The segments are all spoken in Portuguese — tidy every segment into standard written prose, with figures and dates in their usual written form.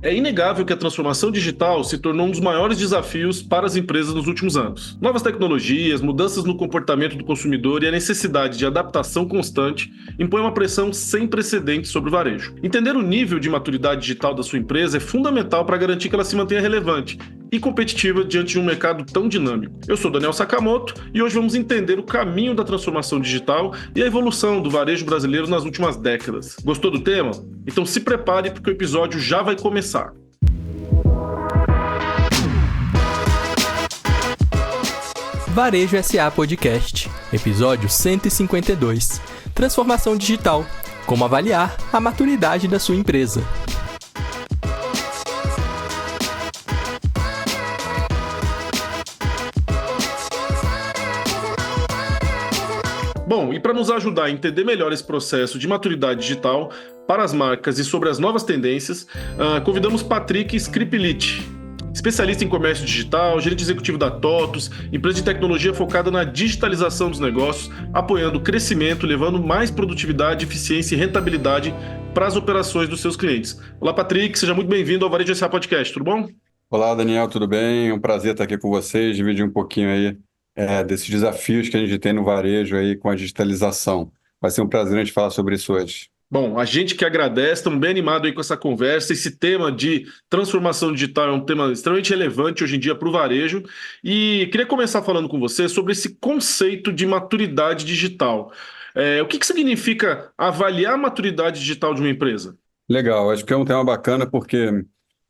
É inegável que a transformação digital se tornou um dos maiores desafios para as empresas nos últimos anos. Novas tecnologias, mudanças no comportamento do consumidor e a necessidade de adaptação constante impõem uma pressão sem precedentes sobre o varejo. Entender o nível de maturidade digital da sua empresa é fundamental para garantir que ela se mantenha relevante e competitiva diante de um mercado tão dinâmico. Eu sou Daniel Sakamoto e hoje vamos entender o caminho da transformação digital e a evolução do varejo brasileiro nas últimas décadas. Gostou do tema? Então se prepare porque o episódio já vai começar. Varejo SA Podcast, episódio 152. Transformação digital. Como avaliar a maturidade da sua empresa. Bom, e para nos ajudar a entender melhor esse processo de maturidade digital para as marcas e sobre as novas tendências, convidamos Patrick Scripiliti, especialista em comércio digital, gerente executivo da TOTUS, empresa de tecnologia focada na digitalização dos negócios, apoiando o crescimento, levando mais produtividade, eficiência e rentabilidade para as operações dos seus clientes. Olá, Patrick, seja muito bem-vindo ao Varejo SA Podcast, tudo bom? Olá, Daniel, tudo bem? Um prazer estar aqui com vocês, dividir um pouquinho aí desses desafios que a gente tem no varejo aí com a digitalização. Vai ser um prazer a gente falar sobre isso hoje. Bom, a gente que agradece, estamos bem animados aí com essa conversa. Esse tema de transformação digital é um tema extremamente relevante hoje em dia para o varejo. E queria começar falando com você sobre esse conceito de maturidade digital. O que significa avaliar a maturidade digital de uma empresa? Legal, acho que é um tema bacana porque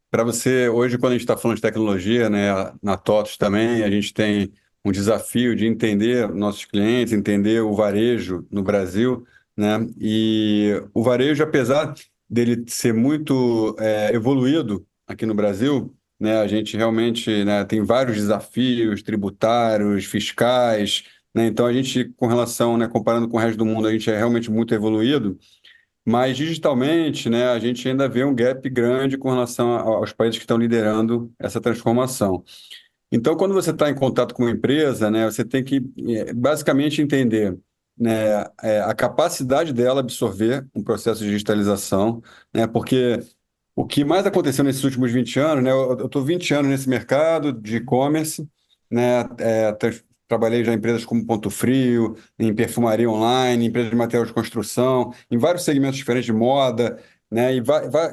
para você, hoje quando a gente está falando de tecnologia, né, na TOTUS também, a gente tem um desafio de entender nossos clientes, entender o varejo no Brasil, né? E o varejo, apesar dele ser muito evoluído aqui no Brasil, né, a gente realmente, né, tem vários desafios tributários, fiscais, né? Então a gente, com relação, né, comparando com o resto do mundo, a gente é realmente muito evoluído, mas digitalmente, né, a gente ainda vê um gap grande com relação aos países que estão liderando essa transformação. Então, quando você está em contato com uma empresa, né, você tem que basicamente entender, né, a capacidade dela absorver um processo de digitalização, né, porque o que mais aconteceu nesses últimos 20 anos, né, eu estou 20 anos nesse mercado de e-commerce, né, trabalhei já em empresas como Ponto Frio, em perfumaria online, em empresas de material de construção, em vários segmentos diferentes de moda, né, e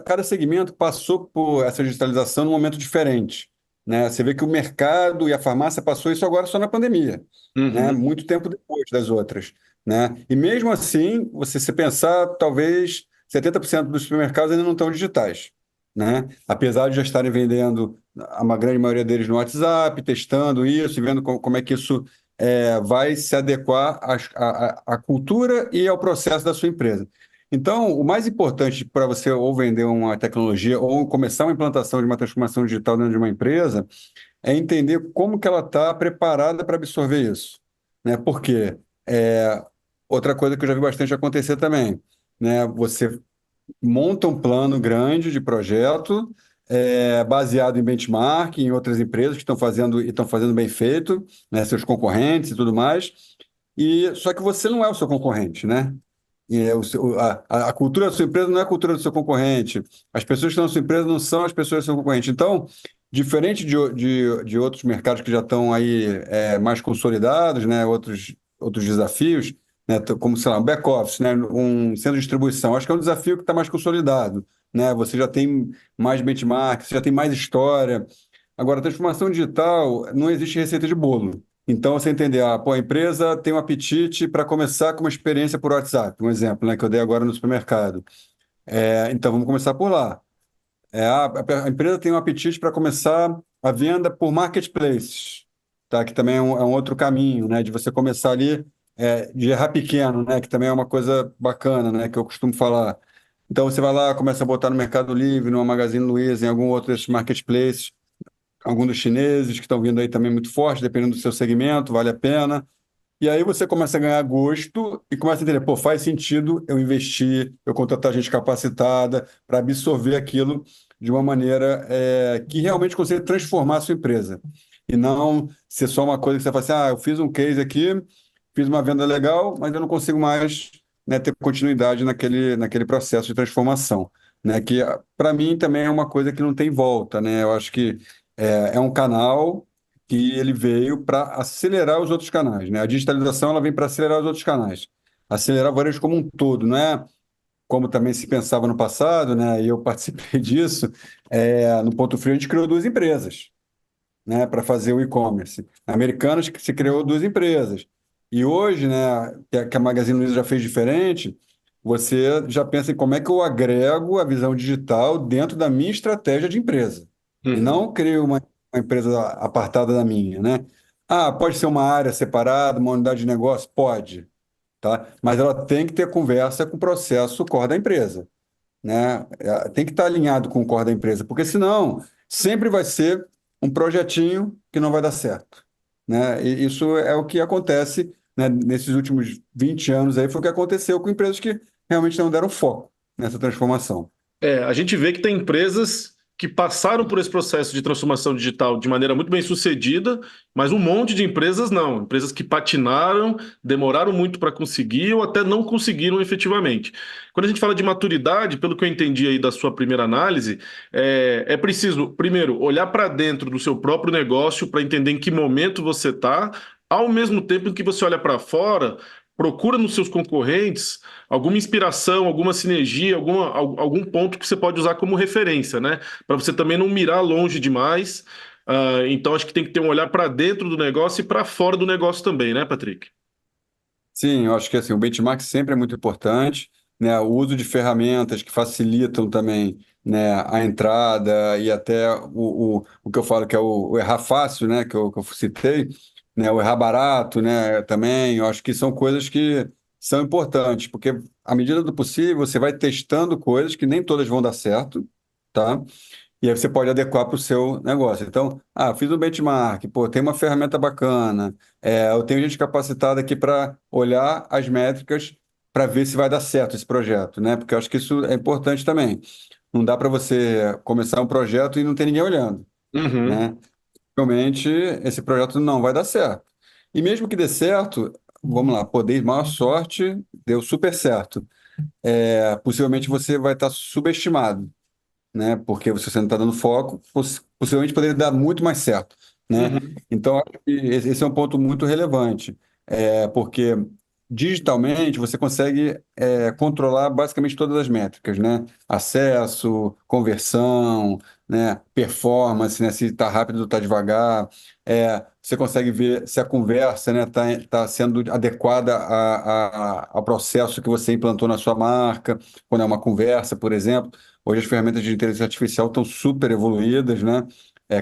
cada segmento passou por essa digitalização num momento diferente. Né? Você vê que o mercado e a farmácia passou isso agora só na pandemia, né? Uhum. Muito tempo depois das outras. Né? E mesmo assim, você se pensar, talvez 70% dos supermercados ainda não estão digitais. Né? Apesar de já estarem vendendo, uma grande maioria deles no WhatsApp, testando isso e vendo como é que isso vai se adequar à cultura e ao processo da sua empresa. Então, o mais importante para você ou vender uma tecnologia ou começar uma implantação de uma transformação digital dentro de uma empresa é entender como que ela está preparada para absorver isso. Né? Porque outra coisa que eu já vi bastante acontecer também, né? Você monta um plano grande de projeto baseado em benchmark, em outras empresas que estão fazendo e estão fazendo bem feito, né? Seus concorrentes e tudo mais, só que você não é o seu concorrente, né? A cultura da sua empresa não é a cultura do seu concorrente. As pessoas que estão na sua empresa não são as pessoas do seu concorrente. Então, diferente de outros mercados que já estão aí mais consolidados, né, outros desafios, né, como, sei lá, um back-office, né, um centro de distribuição, acho que é um desafio que está mais consolidado. Né, você já tem mais benchmark, você já tem mais história. Agora, a transformação digital não existe receita de bolo. Então, você entender, a empresa tem um apetite para começar com uma experiência por WhatsApp, um exemplo, né, que eu dei agora no supermercado. Então, vamos começar por lá. A empresa tem um apetite para começar a venda por marketplaces, tá? Que também é um outro caminho, né, de você começar ali, de errar pequeno, né, que também é uma coisa bacana, né, que eu costumo falar. Então, você vai lá, começa a botar no Mercado Livre, no Magazine Luiza, em algum outro desses marketplaces, algum dos chineses que estão vindo aí também muito forte, dependendo do seu segmento, vale a pena. E aí você começa a ganhar gosto e começa a entender, faz sentido eu investir, eu contratar gente capacitada para absorver aquilo de uma maneira que realmente consiga transformar a sua empresa. E não ser só uma coisa que você fala assim, eu fiz um case aqui, fiz uma venda legal, mas eu não consigo mais, né, ter continuidade naquele processo de transformação. né? Que para mim também é uma coisa que não tem volta, né? Eu acho que é um canal que ele veio para acelerar os outros canais, né? A digitalização ela vem para acelerar os outros canais, acelerar o varejo como um todo, não é como também se pensava no passado, né? E eu participei disso. No Ponto Frio a gente criou duas empresas, né, para fazer o e-commerce. Americanas que se criou duas empresas. E hoje, né, que a Magazine Luiza já fez diferente, você já pensa em como é que eu agrego a visão digital dentro da minha estratégia de empresa. E Uhum. não crio uma empresa apartada da minha, né? Ah, pode ser uma área separada, uma unidade de negócio? Pode, tá? Mas ela tem que ter conversa com o processo core da empresa, né? Tem que estar alinhado com o core da empresa, porque senão sempre vai ser um projetinho que não vai dar certo, né? E isso é o que acontece, né, nesses últimos 20 anos aí, foi o que aconteceu com empresas que realmente não deram foco nessa transformação. A gente vê que tem empresas que passaram por esse processo de transformação digital de maneira muito bem sucedida, mas um monte de empresas não. Empresas que patinaram, demoraram muito para conseguir ou até não conseguiram efetivamente. Quando a gente fala de maturidade, pelo que eu entendi aí da sua primeira análise, é preciso, primeiro, olhar para dentro do seu próprio negócio para entender em que momento você está, ao mesmo tempo em que você olha para fora, procura nos seus concorrentes alguma inspiração, alguma sinergia, algum ponto que você pode usar como referência, né? Para você também não mirar longe demais. Então, acho que tem que ter um olhar para dentro do negócio e para fora do negócio também, né, Patrick? Sim, eu acho que assim, o benchmark sempre é muito importante, né? O uso de ferramentas que facilitam também, né, a entrada e até o que eu falo que é o errar fácil, né, que eu citei, né, o errar barato, né, também, eu acho que são coisas que são importantes, porque à medida do possível você vai testando coisas que nem todas vão dar certo, tá? E aí você pode adequar para o seu negócio. Então, fiz um benchmark, pô, tem uma ferramenta bacana, eu tenho gente capacitada aqui para olhar as métricas para ver se vai dar certo esse projeto, né? Porque eu acho que isso é importante também. Não dá para você começar um projeto e não ter ninguém olhando, Uhum, né? Realmente, esse projeto não vai dar certo. E mesmo que dê certo, vamos lá, pô, dei maior sorte, deu super certo. Possivelmente você vai estar subestimado, né? Porque se você não está dando foco, possivelmente poderia dar muito mais certo, né? uhum, Então, acho que esse é um ponto muito relevante, porque digitalmente você consegue controlar basicamente todas as métricas, né? Acesso, conversão, né? Performance, né? Se está rápido ou está devagar. Você consegue ver se a conversa, né, tá sendo adequada ao processo que você implantou na sua marca, quando é uma conversa, por exemplo. Hoje as ferramentas de inteligência artificial estão super evoluídas, né?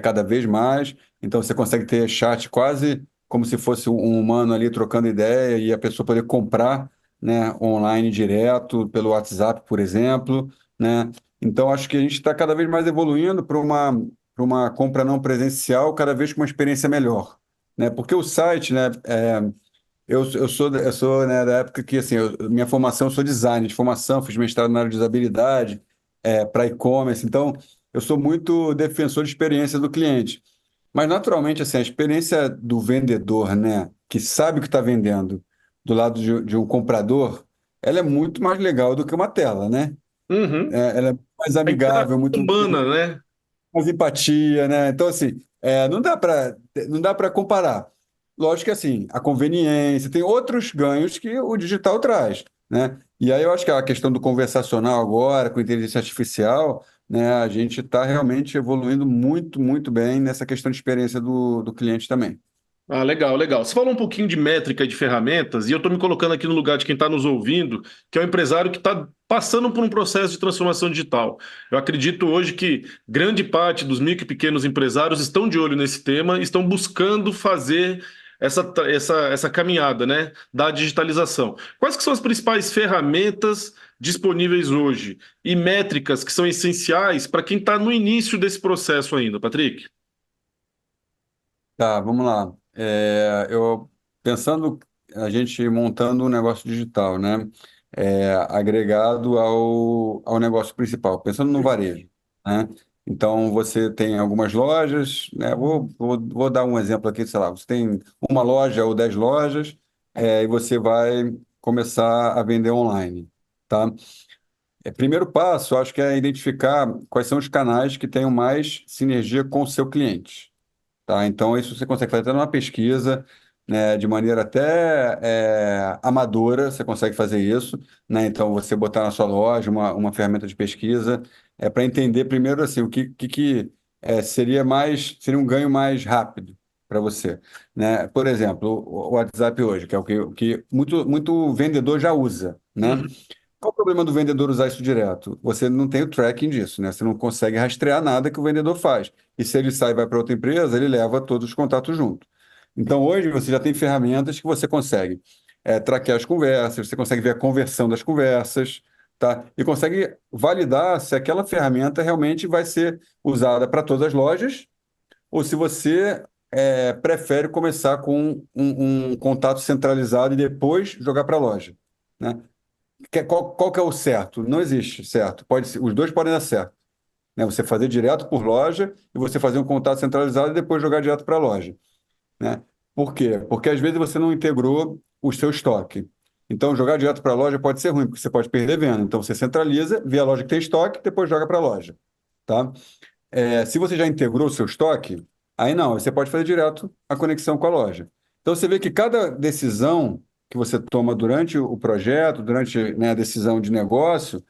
Cada vez mais. Então você consegue ter chat quase como se fosse um humano ali trocando ideia e a pessoa poder comprar, né, online direto pelo WhatsApp, por exemplo, né? Então acho que a gente está cada vez mais evoluindo para uma compra não presencial, cada vez com uma experiência melhor, né? Porque o site, né, eu sou, né, da época que, assim, minha formação, eu sou designer de formação, fiz mestrado na área de usabilidade, para e-commerce, então eu sou muito defensor de experiência do cliente. Mas, naturalmente, assim, a experiência do vendedor, né, que sabe o que está vendendo, do lado de um comprador, ela é muito mais legal do que uma tela, né? uhum. Ela é muito mais A amigável, interação muito humana, né? mais empatia, né? Então, assim, não dá para comparar. Lógico que, assim, a conveniência, tem outros ganhos que o digital traz, né? E aí eu acho que a questão do conversacional agora, com inteligência artificial, né, a gente está realmente evoluindo muito, muito bem nessa questão de experiência do cliente também. Legal, legal. Você falou um pouquinho de métrica e de ferramentas, e eu estou me colocando aqui no lugar de quem está nos ouvindo, que é o empresário que está passando por um processo de transformação digital. Eu acredito hoje que grande parte dos micro e pequenos empresários estão de olho nesse tema, estão buscando fazer essa caminhada, né, da digitalização. Quais que são as principais ferramentas disponíveis hoje e métricas que são essenciais para quem está no início desse processo ainda, Patrick? Tá, vamos lá. Eu pensando a gente montando um negócio digital, né? Agregado ao negócio principal, pensando no varejo, né? Então você tem algumas lojas, né? Vou dar um exemplo aqui, sei lá, você tem uma loja ou 10 lojas, e você vai começar a vender online, tá? Primeiro passo, acho que é identificar quais são os canais que tenham mais sinergia com o seu cliente. Tá? Então, isso você consegue fazer até numa pesquisa, né, de maneira até amadora, você consegue fazer isso, né? Então, você botar na sua loja uma ferramenta de pesquisa para entender primeiro assim, seria um ganho mais rápido para você, né? Por exemplo, o WhatsApp hoje, que é o que muito vendedor já usa, né? Uhum. Qual o problema do vendedor usar isso direto? Você não tem o tracking disso, né? Você não consegue rastrear nada que o vendedor faz. E se ele sai e vai para outra empresa, ele leva todos os contatos junto. Então, hoje, você já tem ferramentas que você consegue traquear as conversas, você consegue ver a conversão das conversas, tá? E consegue validar se aquela ferramenta realmente vai ser usada para todas as lojas ou se você prefere começar com um contato centralizado e depois jogar para a loja, né? Qual que é o certo? Não existe certo. Os dois podem dar certo, né? Você fazer direto por loja e você fazer um contato centralizado e depois jogar direto para a loja, né? Por quê? Porque às vezes você não integrou o seu estoque. Então, jogar direto para a loja pode ser ruim, porque você pode perder venda. Então, você centraliza, vê a loja que tem estoque, depois joga para a loja, tá? Se você já integrou o seu estoque, aí não, você pode fazer direto a conexão com a loja. Então você vê que cada decisão que você toma durante o projeto, durante, né, a decisão de negócio,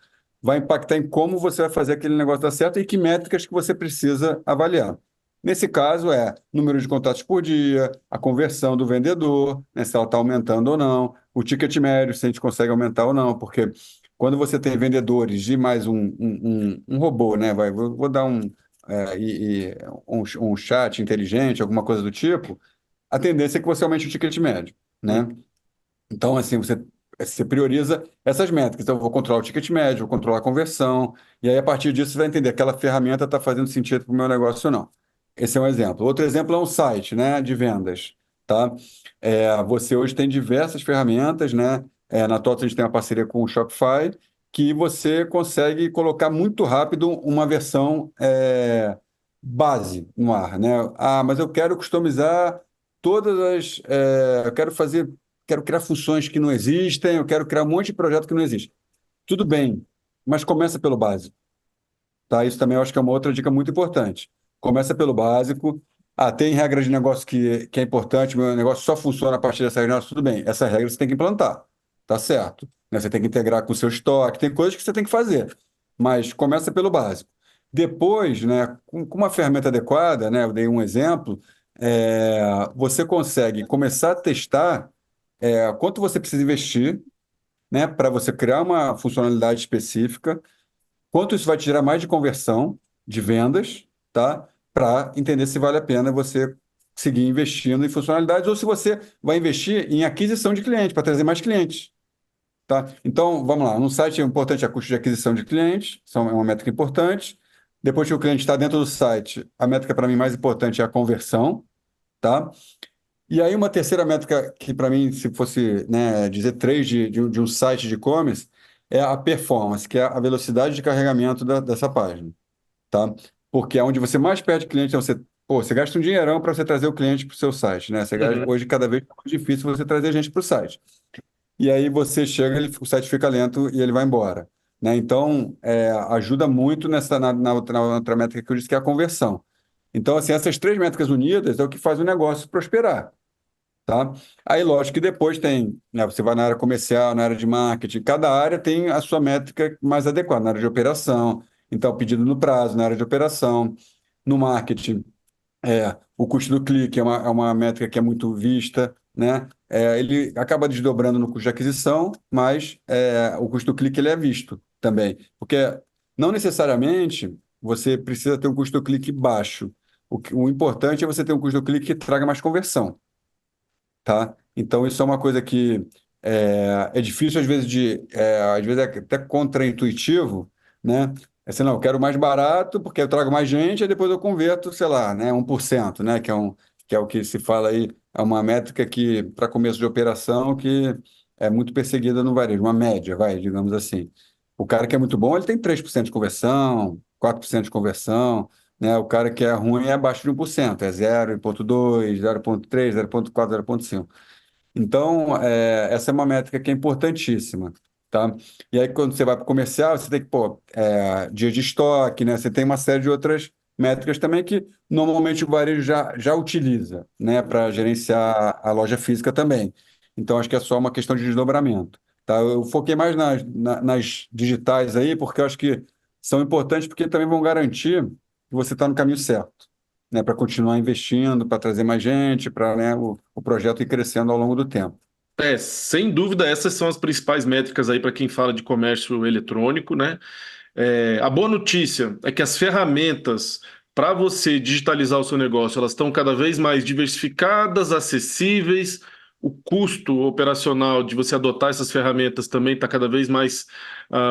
vai impactar em como você vai fazer aquele negócio dar certo e que métricas que você precisa avaliar. Nesse caso número de contatos por dia, a conversão do vendedor, né, se ela está aumentando ou não, o ticket médio, se a gente consegue aumentar ou não, porque quando você tem vendedores de mais um robô, né? Vou dar um chat inteligente, alguma coisa do tipo, a tendência é que você aumente o ticket médio, né? Então, assim, você prioriza essas métricas. Então, eu vou controlar o ticket médio, vou controlar a conversão, e aí, a partir disso, você vai entender aquela ferramenta está fazendo sentido para o meu negócio ou não. Esse é um exemplo. Outro exemplo é um site, né, de vendas, tá? Você hoje tem diversas ferramentas, né? Na TOTS a gente tem uma parceria com o Shopify, que você consegue colocar muito rápido uma versão base no ar, né? Ah, mas eu quero customizar todas eu quero criar funções que não existem, eu quero criar um monte de projeto que não existe. Tudo bem, mas começa pelo básico, tá? Isso também eu acho que é uma outra dica muito importante. Começa pelo básico. Ah, tem regras de negócio que é importante, meu negócio só funciona a partir dessa regra. Tudo bem, essa regra você tem que implantar, tá certo? Né? Você tem que integrar com o seu estoque, tem coisas que você tem que fazer, mas começa pelo básico. Depois, né, com uma ferramenta adequada, né, eu dei um exemplo, você consegue começar a testar quanto você precisa investir, né, para você criar uma funcionalidade específica, quanto isso vai te gerar mais de conversão, de vendas, tá? Para entender se vale a pena você seguir investindo em funcionalidades ou se você vai investir em aquisição de clientes, para trazer mais clientes, tá? Então, vamos lá. No site é importante a custo de aquisição de clientes, é uma métrica importante. Depois que o cliente está dentro do site, a métrica para mim mais importante é a conversão, tá? E aí, uma terceira métrica que, para mim, se fosse, né, dizer três de um site de e-commerce, é a performance, que é a velocidade de carregamento dessa página, tá? Porque é onde você mais perde cliente, então você gasta um dinheirão para você trazer o cliente para o seu site, né? Uhum. Hoje, cada vez é mais difícil você trazer gente para o site. E aí você chega, o site fica lento e ele vai embora, né? Então, ajuda muito na outra métrica que eu disse, que é a conversão. Então, assim, essas três métricas unidas é o que faz o negócio prosperar. Tá? Aí, lógico que depois tem, né, você vai na área comercial, na área de marketing, cada área tem a sua métrica mais adequada, na área de operação, então, pedido no prazo, na área de operação, no marketing, o custo do clique é uma métrica que é muito vista, né? Ele acaba desdobrando no custo de aquisição, mas o custo do clique ele é visto também, porque não necessariamente você precisa ter um custo do clique baixo. O importante é você ter um custo do clique que traga mais conversão, tá? Então, isso é uma coisa que é difícil, às vezes é até contraintuitivo, né? É assim, não, eu quero mais barato porque eu trago mais gente, e depois eu converto, sei lá, né, 1%, né, que é o que se fala aí, é uma métrica que, para começo de operação, que é muito perseguida no varejo, uma média, digamos assim. O cara que é muito bom, ele tem 3% de conversão, 4% de conversão, né? O cara que é ruim é abaixo de 1%, é 0,2, 0,3, 0,4, 0,5. Então, essa é uma métrica que é importantíssima, tá? E aí, quando você vai para o comercial, você tem que, pô, dia de estoque, né? Você tem uma série de outras métricas também que normalmente o varejo já utiliza, né? Para gerenciar a loja física também. Então, acho que é só uma questão de desdobramento, tá? Eu foquei mais nas digitais aí, porque eu acho que são importantes, porque também vão garantir que você está no caminho certo, né? Para continuar investindo, para trazer mais gente, para, né, o projeto ir crescendo ao longo do tempo. Sem dúvida, essas são as principais métricas aí para quem fala de comércio eletrônico, né? A boa notícia é que as ferramentas para você digitalizar o seu negócio, elas estão cada vez mais diversificadas, acessíveis. O custo operacional de você adotar essas ferramentas também está cada vez mais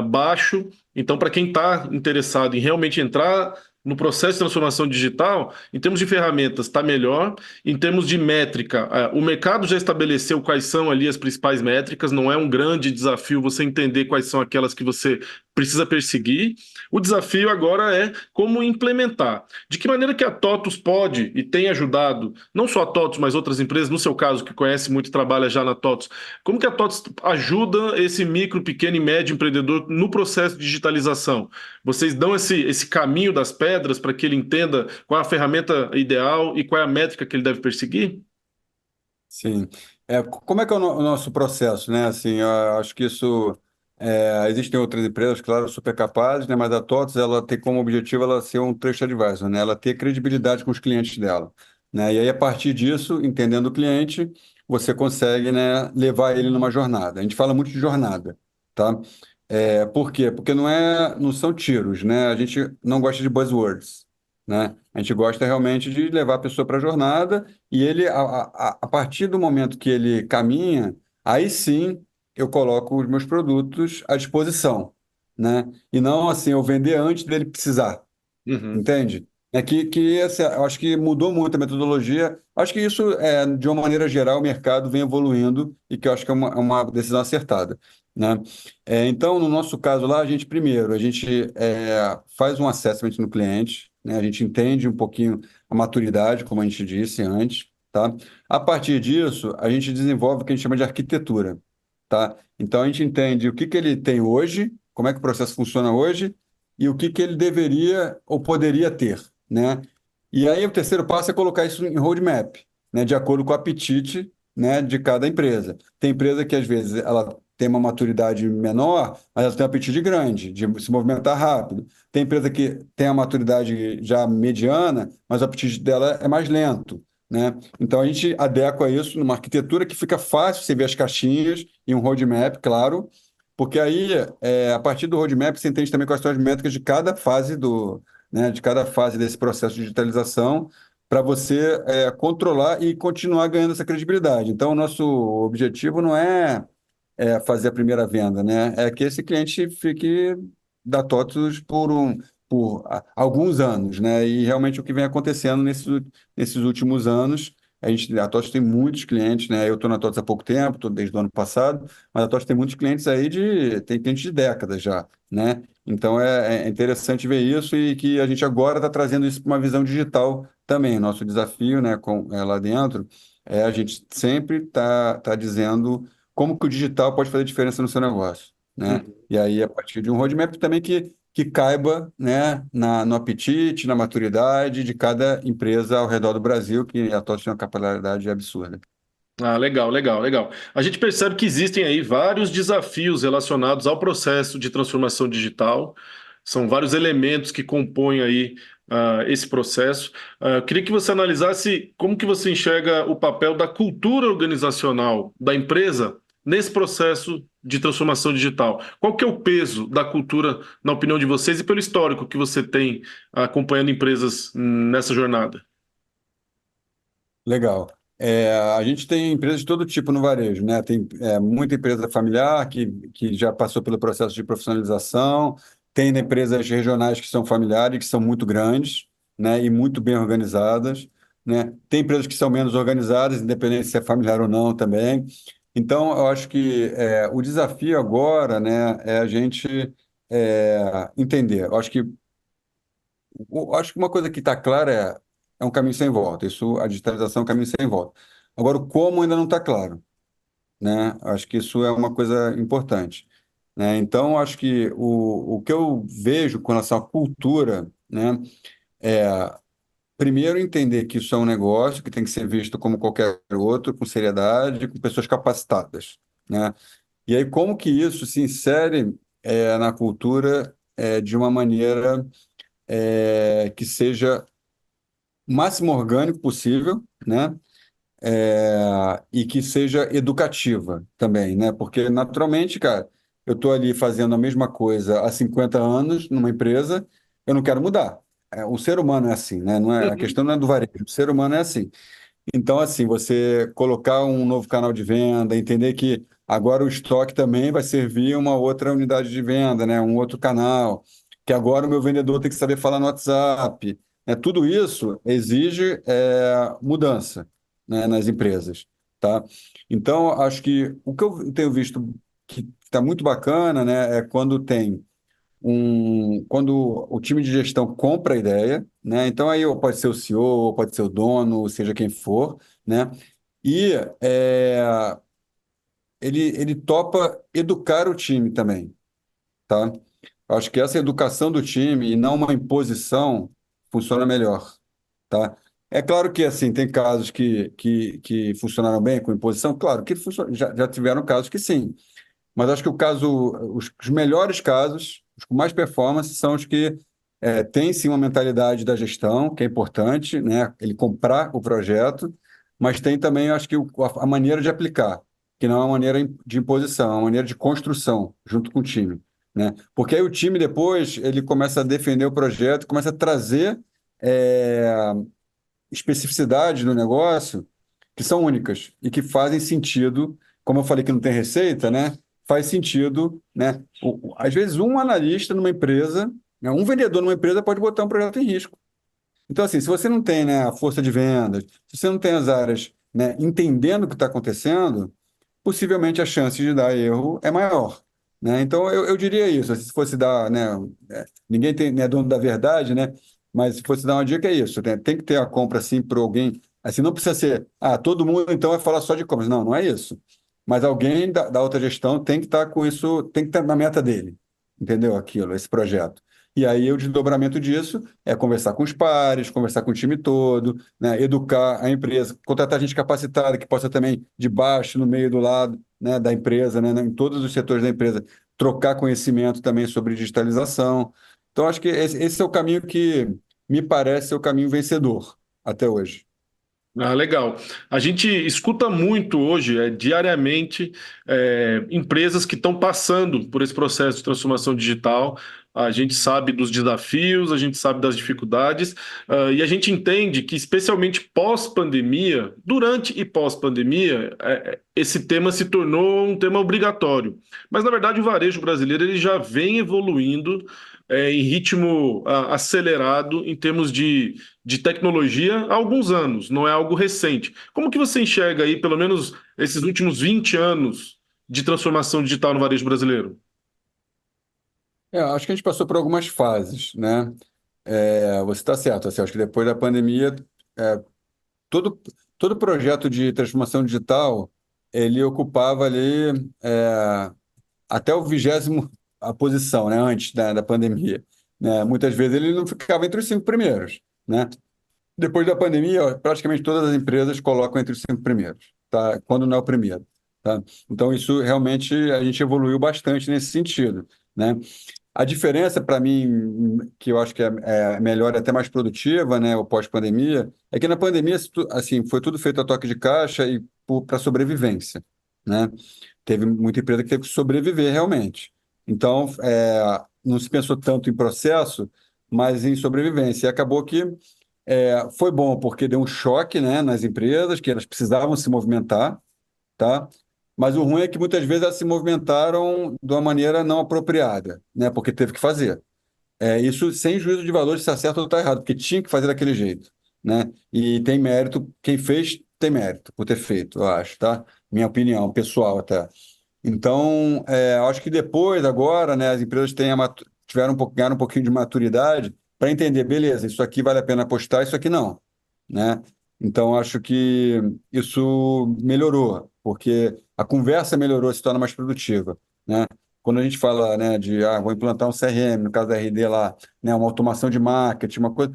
baixo. Então, para quem está interessado em realmente entrar no processo de transformação digital, em termos de ferramentas, está melhor. Em termos de métrica, o mercado já estabeleceu quais são ali as principais métricas. Não é um grande desafio você entender quais são aquelas que você precisa perseguir. O desafio agora é como implementar. De que maneira que a TOTUS pode e tem ajudado, não só a TOTUS, mas outras empresas, no seu caso, que conhece muito e trabalha já na TOTUS, como que a TOTUS ajuda esse micro, pequeno e médio empreendedor no processo de digitalização? Vocês dão esse caminho das pedras para que ele entenda qual é a ferramenta ideal e qual é a métrica que ele deve perseguir? Sim. Como é que é o nosso processo, né? Assim, eu acho que isso existem outras empresas, claro, super capazes, né? Mas a TOTS, ela tem como objetivo ela ser um trusted advisor, né? Ela ter credibilidade com os clientes dela, né? E aí, a partir disso, entendendo o cliente, você consegue, né, levar ele numa jornada. A gente fala muito de jornada, tá? Por quê? Porque não são tiros, né? A gente não gosta de buzzwords, né? A gente gosta realmente de levar a pessoa para a jornada e ele, a partir do momento que ele caminha, aí sim eu coloco os meus produtos à disposição, né? E não assim, eu vender antes dele precisar, Uhum. entende? Eu acho que mudou muito a metodologia. Acho que isso, de uma maneira geral, o mercado vem evoluindo e que eu acho que é uma decisão acertada, né? Então, no nosso caso lá, a gente faz um assessment no cliente, né? A gente entende um pouquinho a maturidade, como a gente disse antes, tá? A partir disso, a gente desenvolve o que a gente chama de arquitetura, tá? Então, a gente entende o que que ele tem hoje, como é que o processo funciona hoje e o que que ele deveria ou poderia ter, né? E aí o terceiro passo é colocar isso em roadmap, né, de acordo com o apetite, né, de cada empresa. Tem empresa que às vezes ela tem uma maturidade menor, mas ela tem um apetite grande, de se movimentar rápido. Tem empresa que tem a maturidade já mediana, mas o apetite dela é mais lento, né? Então a gente adequa isso numa arquitetura que fica fácil você ver as caixinhas e um roadmap, claro, porque aí, a partir do roadmap, você entende também quais são as métricas de cada fase né, de cada fase desse processo de digitalização, para você controlar e continuar ganhando essa credibilidade. Então, o nosso objetivo não é fazer a primeira venda, né? É que esse cliente fique da TOTVS por alguns anos, né? E realmente o que vem acontecendo nesses últimos anos, a TOTVS tem muitos clientes, né? Eu estou na TOTVS há pouco tempo, estou desde o ano passado, mas a TOTVS tem muitos clientes aí tem clientes de décadas já, né? Então é interessante ver isso e que a gente agora está trazendo isso para uma visão digital também. Nosso desafio, né, lá dentro, a gente sempre tá dizendo como que o digital pode fazer diferença no seu negócio, né? Uhum. E aí, a partir de um roadmap também que caiba, né, no apetite, na maturidade de cada empresa ao redor do Brasil, que a TOTVS tem uma capilaridade absurda. Ah, legal, legal, legal. A gente percebe que existem aí vários desafios relacionados ao processo de transformação digital. São vários elementos que compõem aí esse processo. Eu queria que você analisasse como que você enxerga o papel da cultura organizacional da empresa nesse processo de transformação digital. Qual que é o peso da cultura, na opinião de vocês, e pelo histórico que você tem acompanhando empresas nessa jornada? Legal. A gente tem empresas de todo tipo no varejo, né? Tem muita empresa familiar que já passou pelo processo de profissionalização, tem empresas regionais que são familiares, que são muito grandes, né? E muito bem organizadas, né? Tem empresas que são menos organizadas, independente se é familiar ou não também. Então, eu acho que o desafio agora, né, é a gente entender. Eu acho que uma coisa que está clara é um caminho sem volta. Isso, a digitalização é um caminho sem volta. Agora, o como ainda não está claro, né? Acho que isso é uma coisa importante. né? Então, acho que o que eu vejo com relação à cultura, né, é, primeiro, entender que isso é um negócio que tem que ser visto como qualquer outro, com seriedade, com pessoas capacitadas, né? E aí, como que isso se insere na cultura de uma maneira que seja o máximo orgânico possível, né? E que seja educativa também, né? Porque, naturalmente, cara, eu estou ali fazendo a mesma coisa há 50 anos numa empresa, eu não quero mudar. O ser humano é assim, né? Não é, a Uhum. questão não é do varejo, o ser humano é assim. Então, assim, você colocar um novo canal de venda, entender que agora o estoque também vai servir uma outra unidade de venda, né? Um outro canal, que agora o meu vendedor tem que saber falar no WhatsApp. Tudo isso exige mudança, né, nas empresas, tá? Então, acho que o que eu tenho visto que está muito bacana, né, é quando tem quando o time de gestão compra a ideia, né? Então aí ou pode ser o CEO, ou pode ser o dono, seja quem for, né? E é, ele topa educar o time também, tá? Eu acho que essa educação do time e não uma imposição funciona melhor, tá? É claro que assim tem casos que funcionaram bem com imposição, claro que já tiveram casos que sim. Mas acho que os melhores casos, os com mais performance, são os que têm sim uma mentalidade da gestão, que é importante, né? Ele comprar o projeto, mas tem também, acho que, a maneira de aplicar, que não é uma maneira de imposição, é uma maneira de construção, junto com o time, né? Porque aí o time depois, ele começa a defender o projeto, começa a trazer é, especificidades no negócio que são únicas e que fazem sentido, como eu falei que não tem receita, né? Faz sentido, né? Às vezes um analista numa empresa, né, um vendedor numa empresa pode botar um projeto em risco. Então, assim, se você não tem, né, a força de vendas, se você não tem as áreas, né, entendendo o que está acontecendo, possivelmente a chance de dar erro é maior, né? Então, eu diria isso. Se fosse dar, né, ninguém é dono da verdade, né? Mas se fosse dar uma dica, é isso, né? Tem que ter a compra, assim, para alguém. Assim, não precisa ser, todo mundo, então, vai falar só de compras. Não, não é isso. Mas alguém da outra gestão tem que estar com isso, tem que estar na meta dele, entendeu? Aquilo, esse projeto. E aí, o desdobramento disso é conversar com os pares, conversar com o time todo, né, educar a empresa, contratar gente capacitada que possa também, de baixo, no meio do lado, né, da empresa, né, em todos os setores da empresa, trocar conhecimento também sobre digitalização. Então, acho que esse é o caminho que me parece ser o caminho vencedor até hoje. Ah, legal. A gente escuta muito hoje, diariamente, empresas que estão passando por esse processo de transformação digital. A gente sabe dos desafios, a gente sabe das dificuldades, e a gente entende que, especialmente pós-pandemia, durante e pós-pandemia, esse tema se tornou um tema obrigatório. Mas, na verdade, o varejo brasileiro ele já vem evoluindo, em ritmo acelerado em termos de tecnologia há alguns anos, não é algo recente. Como que você enxerga aí, pelo menos, esses últimos 20 anos de transformação digital no varejo brasileiro? Acho que a gente passou por algumas fases, né? Você está certo, assim, acho que depois da pandemia, é, todo, todo projeto de transformação digital, ele ocupava ali até o 20º a posição, né, antes da pandemia, né? Muitas vezes ele não ficava entre os 5 primeiros, né? Depois da pandemia, ó, praticamente todas as empresas colocam entre os 5 primeiros, tá? Quando não é o primeiro, tá? Então isso realmente a gente evoluiu bastante nesse sentido, né? A diferença para mim, que eu acho que é melhor e até mais produtiva, né, o pós-pandemia, é que na pandemia, assim, foi tudo feito a toque de caixa e para sobrevivência, né? Teve muita empresa que teve que sobreviver realmente. Então, não se pensou tanto em processo, mas em sobrevivência. E acabou que foi bom porque deu um choque, né, nas empresas, que elas precisavam se movimentar, tá? Mas o ruim é que muitas vezes elas se movimentaram de uma maneira não apropriada, né? Porque teve que fazer. Isso sem juízo de valor se está certo ou está errado, porque tinha que fazer daquele jeito, né? E tem mérito, quem fez tem mérito por ter feito, eu acho, tá? Minha opinião pessoal até. Então, eu acho que depois, agora, né, as empresas ganharam um pouquinho de maturidade para entender, beleza, isso aqui vale a pena apostar, isso aqui não, né? Então, acho que isso melhorou, porque a conversa melhorou, se torna mais produtiva, né? quando a gente fala, né, vou implantar um CRM, no caso da RD lá, né, uma automação de marketing, uma coisa,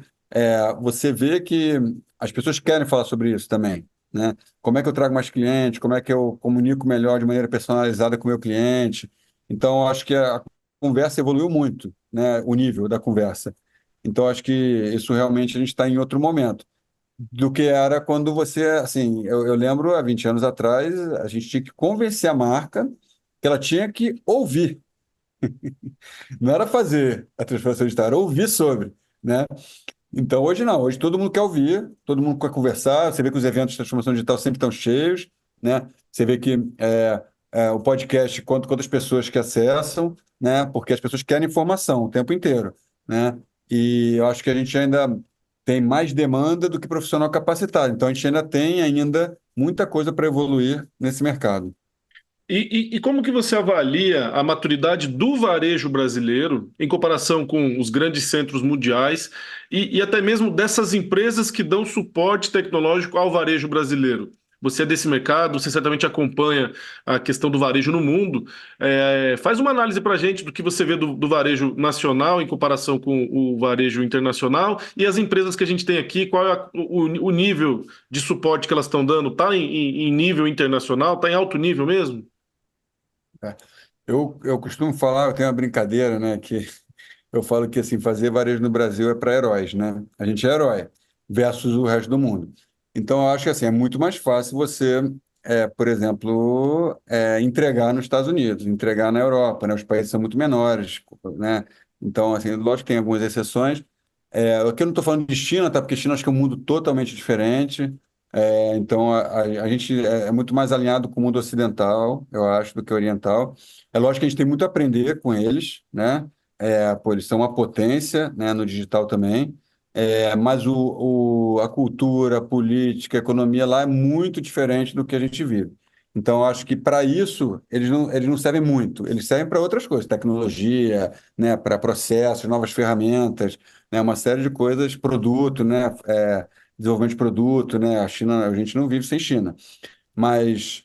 você vê que as pessoas querem falar sobre isso também, né? Como é que eu trago mais clientes, como é que eu comunico melhor de maneira personalizada com o meu cliente. Então, eu acho que a conversa evoluiu muito, né, o nível da conversa. Então, acho que isso realmente a gente está em outro momento do que era quando você, assim, eu lembro há 20 anos atrás, a gente tinha que convencer a marca que ela tinha que ouvir, não era fazer a transformação digital, era ouvir sobre, né? Então hoje não, hoje todo mundo quer ouvir, todo mundo quer conversar, você vê que os eventos de transformação digital sempre estão cheios, né? Você vê que o podcast, quantas pessoas que acessam, né? Porque as pessoas querem informação o tempo inteiro, né? E eu acho que a gente ainda tem mais demanda do que profissional capacitado, então a gente ainda tem muita coisa para evoluir nesse mercado. E como que você avalia a maturidade do varejo brasileiro em comparação com os grandes centros mundiais e até mesmo dessas empresas que dão suporte tecnológico ao varejo brasileiro? Você é desse mercado, você certamente acompanha a questão do varejo no mundo. Faz uma análise para a gente do que você vê do varejo nacional em comparação com o varejo internacional e as empresas que a gente tem aqui, qual é o nível de suporte que elas estão dando? Está em nível internacional? Está em alto nível mesmo? É. Eu costumo falar, eu tenho uma brincadeira, né, que eu falo que assim, fazer varejo no Brasil é para heróis, né? A gente é herói versus o resto do mundo. Então, eu acho que assim, é muito mais fácil você, por exemplo, entregar nos Estados Unidos, entregar na Europa, né? Os países são muito menores, né? Então, assim, lógico que tem algumas exceções. Aqui eu não estou falando de China, tá? Porque China acho que é um mundo totalmente diferente. Então, a gente é muito mais alinhado com o mundo ocidental, eu acho, do que oriental. É lógico que a gente tem muito a aprender com eles, né? Pô, eles são uma potência, né, no digital também, mas a cultura, a política, a economia lá é muito diferente do que a gente vive. Então, eu acho que para isso eles não servem muito, eles servem para outras coisas, tecnologia, né, para processos, novas ferramentas, né, uma série de coisas, produto, né, desenvolvimento de produto, né, a gente não vive sem China. Mas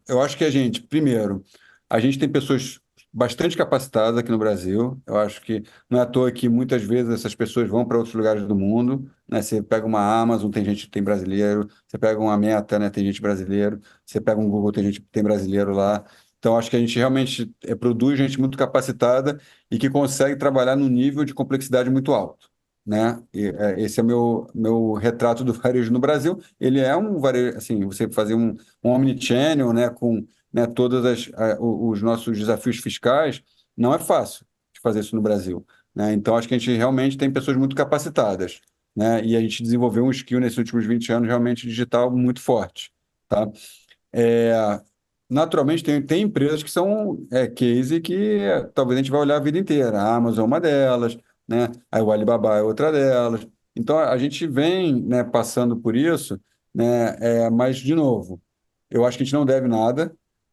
eu acho que primeiro, a gente tem pessoas bastante capacitadas aqui no Brasil. Eu acho que não é à toa que muitas vezes essas pessoas vão para outros lugares do mundo, né? Você pega uma Amazon, tem brasileiro. Você pega uma Meta, né? Tem gente brasileiro. Você pega um Google, tem brasileiro lá. Então, acho que a gente realmente produz gente muito capacitada e que consegue trabalhar num nível de complexidade muito alto, né? Esse é o meu retrato do varejo no Brasil. Ele é um varejo, assim, você fazer um omnichannel, né, com, né, os nossos desafios fiscais, não é fácil de fazer isso no Brasil, né? Então, acho que a gente realmente tem pessoas muito capacitadas, né? E a gente desenvolveu um skill nesses últimos 20 anos realmente digital muito forte, tá? É, naturalmente, tem empresas que são case que talvez a gente vai olhar a vida inteira. A Amazon é uma delas, né? Aí o Alibaba é outra delas. Então, a gente vem, né, passando por isso, né? Mas, de novo, eu acho que a gente não deve nada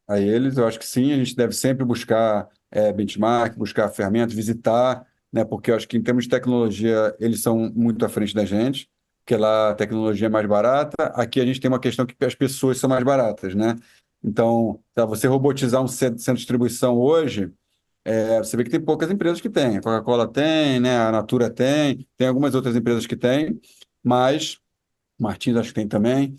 a eles. Eu acho que sim, a gente deve sempre buscar benchmark, buscar ferramentas, visitar, né? Porque eu acho que em termos de tecnologia, eles são muito à frente da gente, porque lá a tecnologia é mais barata. Aqui a gente tem uma questão que as pessoas são mais baratas, né? Então, para você robotizar um centro de distribuição hoje, você vê que tem poucas empresas que têm. A Coca-Cola tem, né? A Natura tem algumas outras empresas que têm, mas Martins acho que tem também.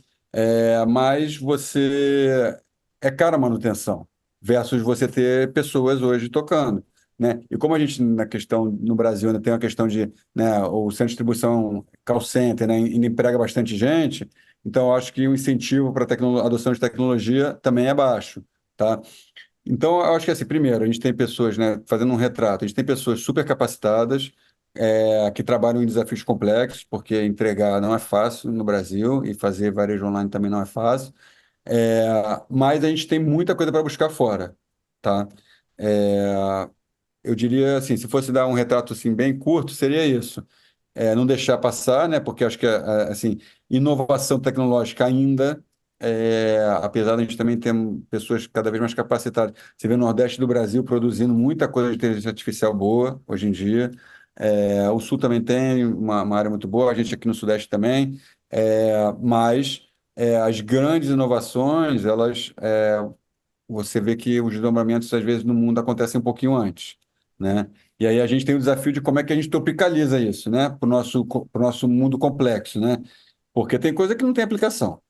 Mas você é cara a manutenção versus você ter pessoas hoje tocando, né? E como a gente na questão no Brasil ainda tem uma questão de, né, o centro de distribuição call center, né, ainda emprega bastante gente, então eu acho que o incentivo para a adoção de tecnologia também é baixo, tá? Então, eu acho que assim, primeiro, a gente tem pessoas, né, fazendo um retrato, a gente tem pessoas super capacitadas, que trabalham em desafios complexos, porque entregar não é fácil no Brasil e fazer varejo online também não é fácil. Mas a gente tem muita coisa para buscar fora, tá? É, eu diria assim, se fosse dar um retrato assim bem curto, seria isso. Não deixar passar, né? Porque acho que assim, inovação tecnológica ainda, apesar de a gente também ter pessoas cada vez mais capacitadas. Você vê o Nordeste do Brasil produzindo muita coisa de inteligência artificial boa hoje em dia. O Sul também tem uma área muito boa, a gente aqui no Sudeste também. Mas as grandes inovações, elas você vê que os desdobramentos, às vezes, no mundo acontecem um pouquinho antes, né? E aí a gente tem o desafio de como é que a gente tropicaliza isso, né? Pro nosso mundo complexo, né? Porque tem coisa que não tem aplicação,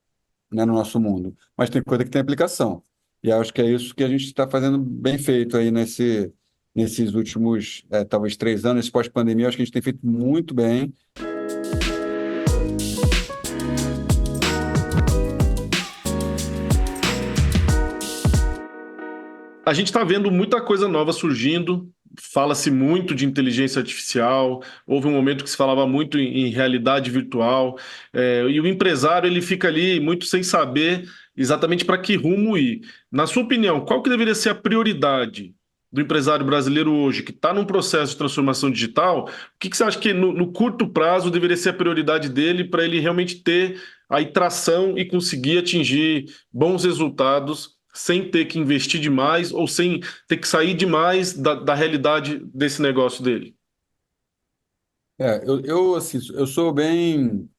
né, no nosso mundo, mas tem coisa que tem aplicação. E eu acho que é isso que a gente está fazendo bem feito aí nesses últimos, talvez 3 anos, esse pós-pandemia, eu acho que a gente tem feito muito bem. A gente está vendo muita coisa nova surgindo, fala-se muito de inteligência artificial, houve um momento que se falava muito em realidade virtual, e o empresário ele fica ali muito sem saber exatamente para que rumo ir. Na sua opinião, qual que deveria ser a prioridade do empresário brasileiro hoje, que está num processo de transformação digital? O que você acha que no curto prazo deveria ser a prioridade dele para ele realmente ter a tração e conseguir atingir bons resultados sem ter que investir demais ou sem ter que sair demais da realidade desse negócio dele? Assim, eu sou bem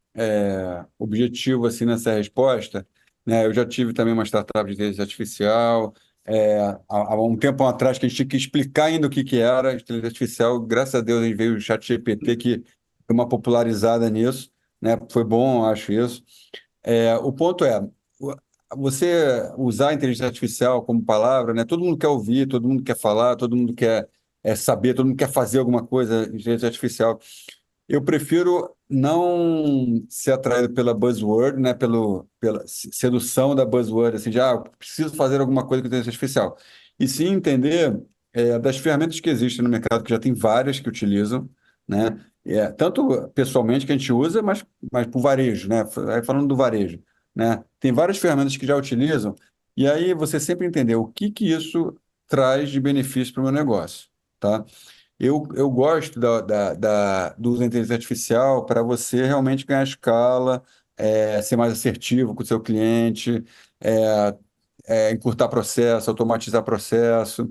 objetivo assim nessa resposta, né? Eu já tive também uma startup de inteligência artificial, há um tempo atrás que a gente tinha que explicar ainda o que que era inteligência artificial. Graças a Deus a gente veio o ChatGPT que deu uma popularizada nisso, né? Foi bom, acho isso. O ponto o- você usar a inteligência artificial como palavra, né? Todo mundo quer ouvir, todo mundo quer falar, todo mundo quer saber, todo mundo quer fazer alguma coisa em inteligência artificial. Eu prefiro não ser atraído pela buzzword, né? Pela sedução da buzzword, assim, de preciso fazer alguma coisa com inteligência artificial. E sim entender das ferramentas que existem no mercado, que já tem várias que utilizam, né? Tanto pessoalmente que a gente usa, mas para o varejo, né? Aí falando do varejo, né? Tem várias ferramentas que já utilizam, e aí você sempre entender o que que isso traz de benefício para o meu negócio, tá? Eu gosto do uso da inteligência artificial para você realmente ganhar escala, ser mais assertivo com o seu cliente, é, encurtar processo, automatizar processo,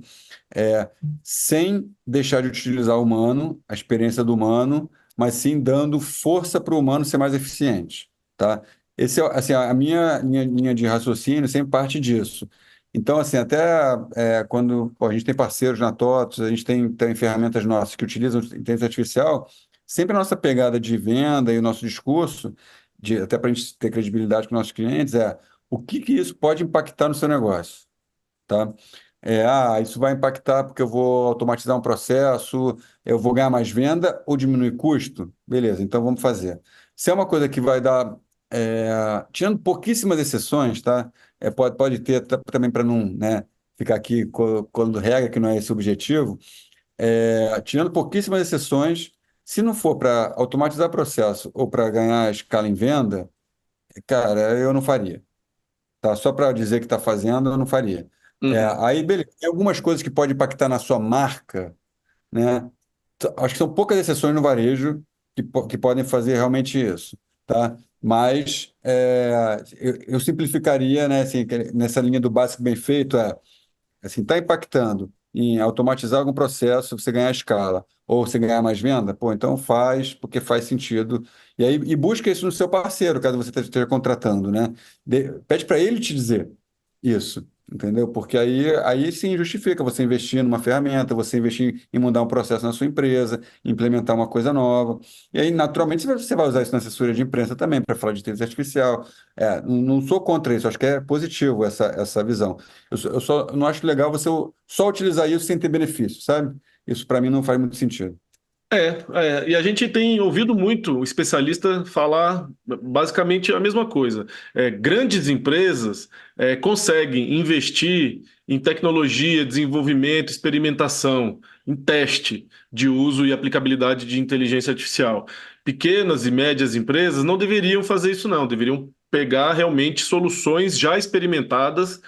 é, sem deixar de utilizar o humano, a experiência do humano, mas sim dando força para o humano ser mais eficiente, tá? Esse é, assim, a minha linha de raciocínio sempre parte disso. Então, assim, até quando pô, a gente tem parceiros na TOTOS, a gente tem ferramentas nossas que utilizam inteligência artificial, sempre a nossa pegada de venda e o nosso discurso, até para a gente ter credibilidade com nossos clientes, o que que isso pode impactar no seu negócio, tá? Isso vai impactar porque eu vou automatizar um processo, eu vou ganhar mais venda ou diminuir custo? Beleza, então vamos fazer. Se é uma coisa que vai dar, tirando pouquíssimas exceções, tá? Pode ter também para não, né, ficar aqui colando regra, que não é esse o objetivo, tirando pouquíssimas exceções, se não for para automatizar processo ou para ganhar escala em venda, cara, eu não faria, tá? Só para dizer que está fazendo, eu não faria. Uhum. Aí, beleza, tem algumas coisas que podem impactar na sua marca, né? Acho que são poucas exceções no varejo que podem fazer realmente isso, tá? Mas eu simplificaria, né, assim, nessa linha do básico bem feito, assim, está impactando em automatizar algum processo, você ganhar escala, ou você ganhar mais venda, pô, então faz, porque faz sentido. E aí, busca isso no seu parceiro, caso você esteja contratando, né? Pede para ele te dizer isso, entendeu? Porque aí sim justifica você investir numa ferramenta, você investir em mudar um processo na sua empresa, implementar uma coisa nova. E aí, naturalmente, você vai usar isso na assessoria de imprensa também, para falar de inteligência artificial. Não sou contra isso, acho que é positivo essa visão. Eu só não acho legal você só utilizar isso sem ter benefício, sabe? Isso para mim não faz muito sentido. E a gente tem ouvido muito o especialista falar basicamente a mesma coisa. Grandes empresas conseguem investir em tecnologia, desenvolvimento, experimentação, em teste de uso e aplicabilidade de inteligência artificial. Pequenas e médias empresas não deveriam fazer isso, não, deveriam pegar realmente soluções já experimentadas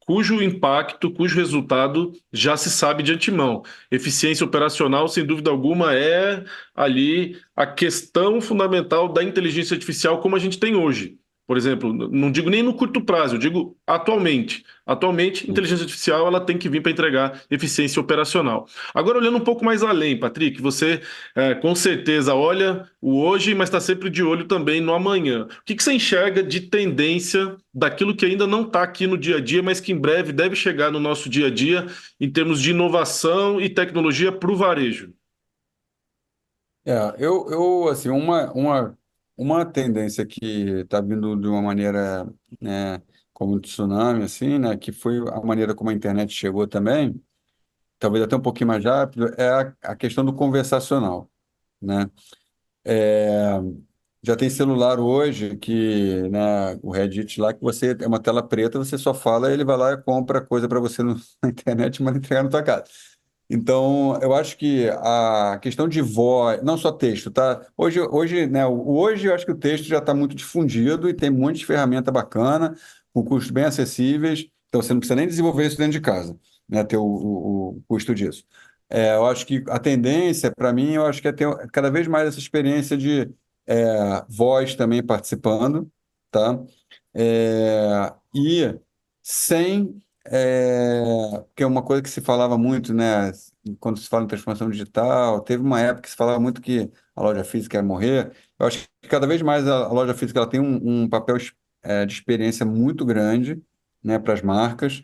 cujo impacto, cujo resultado já se sabe de antemão. Eficiência operacional, sem dúvida alguma, é ali a questão fundamental da inteligência artificial como a gente tem hoje. Por exemplo, não digo nem no curto prazo, eu digo atualmente. Atualmente, inteligência artificial ela tem que vir para entregar eficiência operacional. Agora, olhando um pouco mais além, Patrick, você com certeza olha o hoje, mas está sempre de olho também no amanhã. O que você enxerga de tendência daquilo que ainda não está aqui no dia a dia, mas que em breve deve chegar no nosso dia a dia em termos de inovação e tecnologia para o varejo? Assim, uma tendência que está vindo de uma maneira, né, como um tsunami, assim, né, que foi a maneira como a internet chegou também, talvez até um pouquinho mais rápido, é a questão do conversacional, né? É, já tem celular hoje que, né, o Reddit lá, que você é uma tela preta, você só fala, ele vai lá e compra coisa para você na internet e manda entregar na tua casa. Então, eu acho que a questão de voz, não só texto, tá? Hoje, né, hoje eu acho que o texto já está muito difundido e tem um monte de ferramenta bacana, com custos bem acessíveis. Então, você não precisa nem desenvolver isso dentro de casa, né, ter o custo disso. Eu acho que a tendência, para mim, eu acho que é ter cada vez mais essa experiência de voz também participando, tá? E sem porque é uma coisa que se falava muito, né? Quando se fala em transformação digital, teve uma época que se falava muito que a loja física ia morrer. Eu acho que cada vez mais a loja física ela tem um papel de experiência muito grande, né, para as marcas.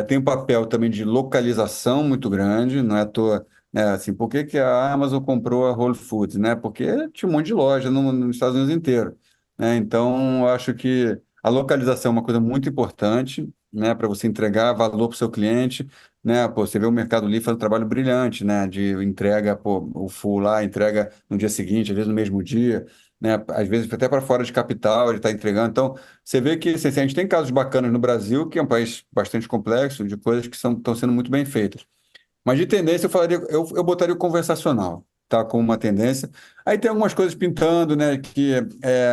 Tem um papel também de localização muito grande, não é à toa, né? Assim, por que que a Amazon comprou a Whole Foods, né? Porque tinha um monte de loja nos Estados Unidos inteiro, né? Então, eu acho que a localização é uma coisa muito importante, né, para você entregar valor para o seu cliente, né? Pô, você vê o Mercado Livre faz um trabalho brilhante, né, de entrega, pô, o full lá, entrega no dia seguinte, às vezes no mesmo dia, né? Às vezes até para fora de capital ele está entregando. Então, você vê que assim, a gente tem casos bacanas no Brasil, que é um país bastante complexo, de coisas que estão sendo muito bem feitas. Mas de tendência eu botaria o conversacional, tá? Como uma tendência. Aí tem algumas coisas pintando, né? Que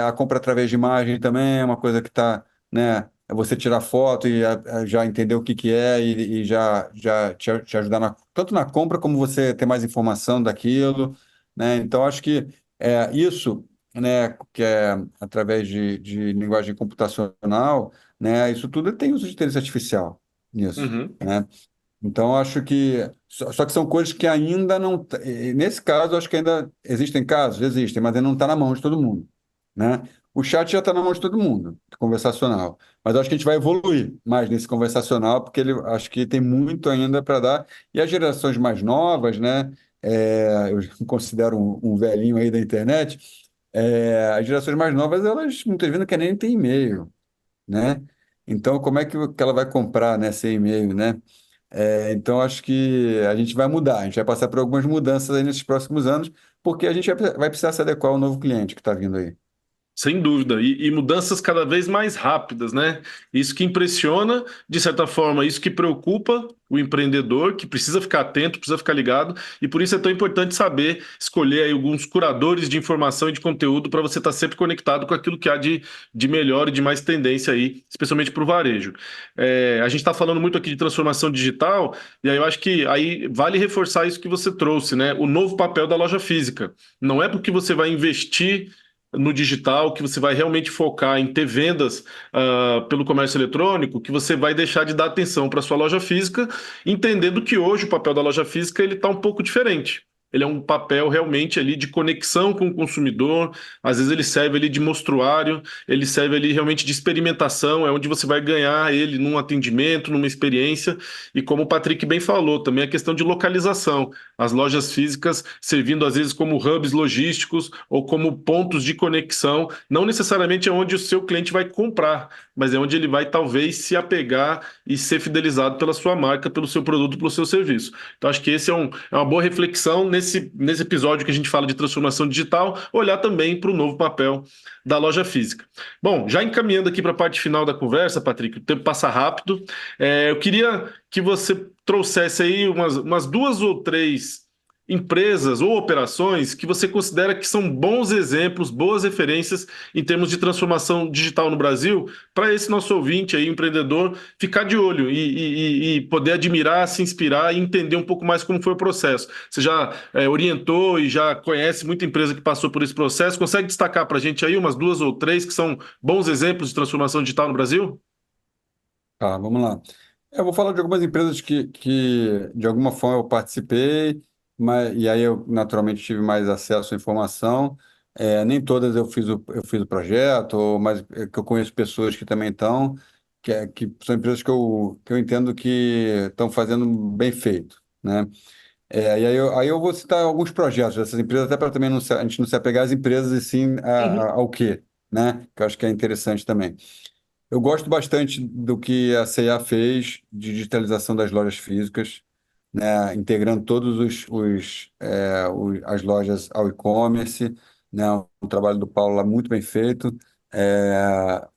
a compra através de imagem também é uma coisa que está, né? É você tirar foto e já entender o que que é e já te ajudar tanto na compra como você ter mais informação daquilo, né? Então acho que isso, né? Que é através de linguagem computacional, né? Isso tudo tem uso de inteligência artificial nisso, Uhum. né? Então, acho que. Só que são coisas que ainda não. Nesse caso, acho que ainda existem casos, existem, mas ainda não está na mão de todo mundo, né? O chat já está na mão de todo mundo, conversacional. Mas acho que a gente vai evoluir mais nesse conversacional, porque ele acho que tem muito ainda para dar. E as gerações mais novas, né? Eu me considero um velhinho aí da internet. As gerações mais novas, elas muitas vezes não querem nem ter e-mail, né? Então, como é que ela vai comprar, né, sem e-mail, né? Então, acho que a gente vai mudar, a gente vai passar por algumas mudanças aí nesses próximos anos, porque a gente vai precisar se adequar ao novo cliente que está vindo aí. Sem dúvida, e mudanças cada vez mais rápidas, né? Isso que impressiona, de certa forma, isso que preocupa o empreendedor, que precisa ficar atento, precisa ficar ligado, e por isso é tão importante saber escolher aí alguns curadores de informação e de conteúdo para você estar sempre conectado com aquilo que há de melhor e de mais tendência aí, especialmente para o varejo. A gente está falando muito aqui de transformação digital, e aí eu acho que aí vale reforçar isso que você trouxe, né? O novo papel da loja física. Não é porque você vai investir no digital, que você vai realmente focar em ter vendas pelo comércio eletrônico, que você vai deixar de dar atenção para sua loja física, entendendo que hoje o papel da loja física ele está um pouco diferente. Ele é um papel realmente ali de conexão com o consumidor, às vezes ele serve ali de mostruário, ele serve ali realmente de experimentação, é onde você vai ganhar ele num atendimento, numa experiência, e como o Patrick bem falou, também a questão de localização. As lojas físicas servindo às vezes como hubs logísticos ou como pontos de conexão, não necessariamente é onde o seu cliente vai comprar, mas é onde ele vai talvez se apegar e ser fidelizado pela sua marca, pelo seu produto, pelo seu serviço. Então acho que esse é uma boa reflexão nesse episódio que a gente fala de transformação digital, olhar também para o novo papel da loja física. Bom, já encaminhando aqui para a parte final da conversa, Patrick, o tempo passa rápido. Eu queria que você trouxesse aí umas duas ou três empresas ou operações que você considera que são bons exemplos, boas referências em termos de transformação digital no Brasil, para esse nosso ouvinte aí, empreendedor, ficar de olho e poder admirar, se inspirar e entender um pouco mais como foi o processo. Você já orientou e já conhece muita empresa que passou por esse processo. Consegue destacar para a gente aí umas duas ou três que são bons exemplos de transformação digital no Brasil? Tá, vamos lá. Eu vou falar de algumas empresas que de alguma forma eu participei, e aí eu naturalmente tive mais acesso à informação. Nem todas eu fiz o projeto, mas que eu conheço pessoas que também estão, que são empresas que eu entendo que estão fazendo bem feito, né? E aí eu vou citar alguns projetos dessas empresas, até para também a gente não se apegar às empresas e sim Uhum. ao quê, né? Que eu acho que é interessante também. Eu gosto bastante do que a C&A fez de digitalização das lojas físicas, né, integrando todos as lojas ao e-commerce, né, um trabalho do Paulo lá muito bem feito, é,